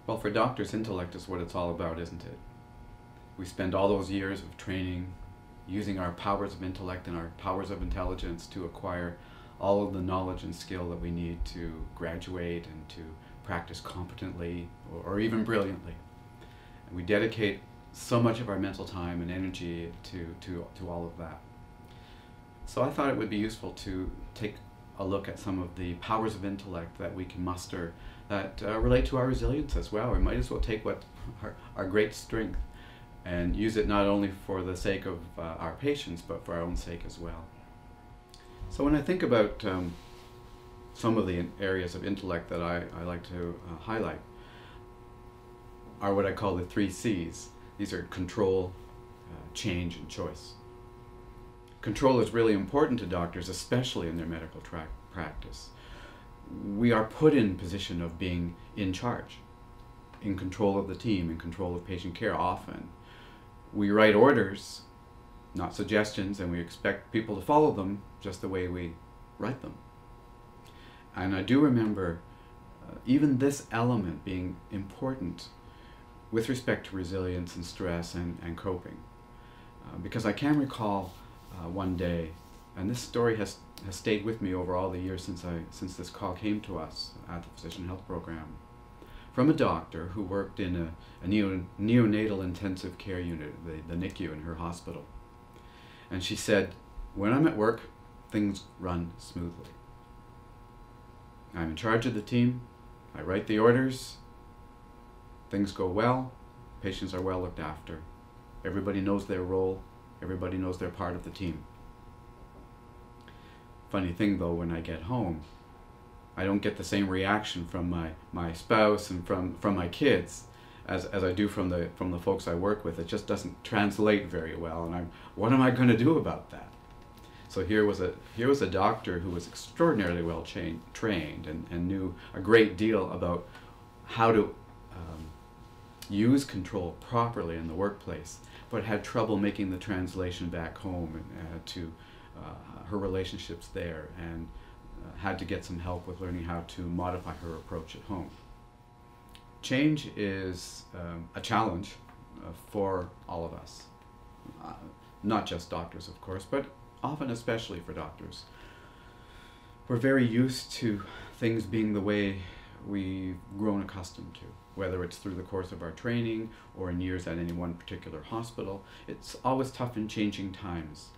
Well, for doctors, intellect is what it's all about, isn't it? We spend all those years of training using our powers of intellect and our powers of intelligence to acquire all of the knowledge and skill that we need to graduate and to practice competently or even brilliantly. And we dedicate so much of our mental time and energy to all of that. So I thought it would be useful to take a look at some of the powers of intellect that we can muster that relate to our resilience as well. We might as well take what our great strength and use it not only for the sake of our patients, but for our own sake as well. So when I think about some of the areas of intellect that I like to highlight are what I call the 3 C's. These are control, change, and choice. Control is really important to doctors, especially in their medical practice. We are put in position of being in charge, in control of the team, in control of patient care often. We write orders, not suggestions, and we expect people to follow them just the way we write them. And I do remember even this element being important with respect to resilience and stress and coping. Because I can recall one day, and this story has stayed with me over all the years since this call came to us at the Physician Health Program, from a doctor who worked in a neonatal intensive care unit, the NICU in her hospital. And she said, "When I'm at work, things run smoothly. I'm in charge of the team, I write the orders, things go well, patients are well looked after, everybody knows their role, everybody knows they're part of the team. Funny thing though, when I get home, I don't get the same reaction from my spouse and from my kids as I do from the folks I work with. It just doesn't translate very well, and what am I going to do about that?" So here was a doctor who was extraordinarily well trained and knew a great deal about how to use control properly in the workplace, but had trouble making the translation back home to her relationships there, and had to get some help with learning how to modify her approach at home. Change is a challenge for all of us, not just doctors, of course, but often especially for doctors. We're very used to things being the way we've grown accustomed to, whether it's through the course of our training or in years at any one particular hospital. It's always tough in changing times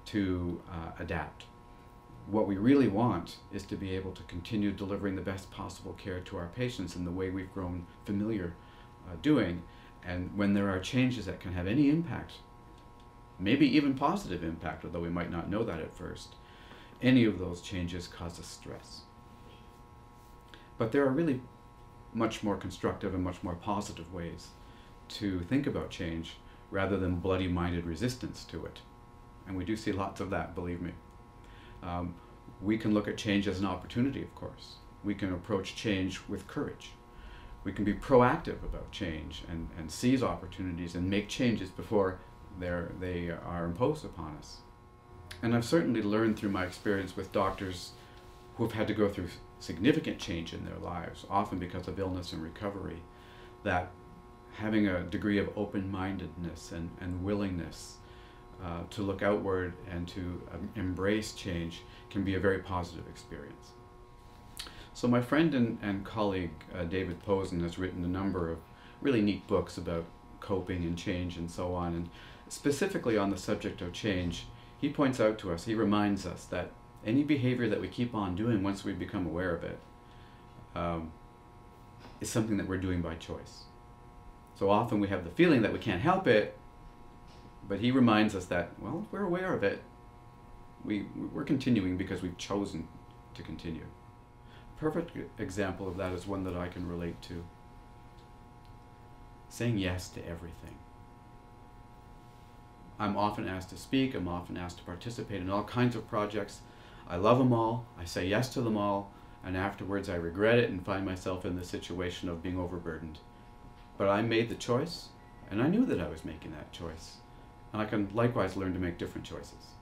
to adapt. What we really want is to be able to continue delivering the best possible care to our patients in the way we've grown familiar doing. And when there are changes that can have any impact, maybe even positive impact, although we might not know that at first, any of those changes cause us stress. But there are really much more constructive and much more positive ways to think about change rather than bloody-minded resistance to it. And we do see lots of that, believe me. We can look at change as an opportunity, of course. We can approach change with courage. We can be proactive about change and seize opportunities and make changes before they are imposed upon us. And I've certainly learned through my experience with doctors who have had to go through significant change in their lives, often because of illness and recovery, that having a degree of open-mindedness and willingness to look outward and to embrace change can be a very positive experience. So my friend and colleague David Posen has written a number of really neat books about coping and change and so on, and specifically on the subject of change, he points out to us, he reminds us that any behavior that we keep on doing once we become aware of it is something that we're doing by choice. So often we have the feeling that we can't help it, but he reminds us that, well, if we're aware of it, we're continuing because we've chosen to continue. A perfect example of that is one that I can relate to. Saying yes to everything. I'm often asked to speak, I'm often asked to participate in all kinds of projects. I love them all, I say yes to them all, and afterwards I regret it and find myself in the situation of being overburdened. But I made the choice, and I knew that I was making that choice. And I can likewise learn to make different choices.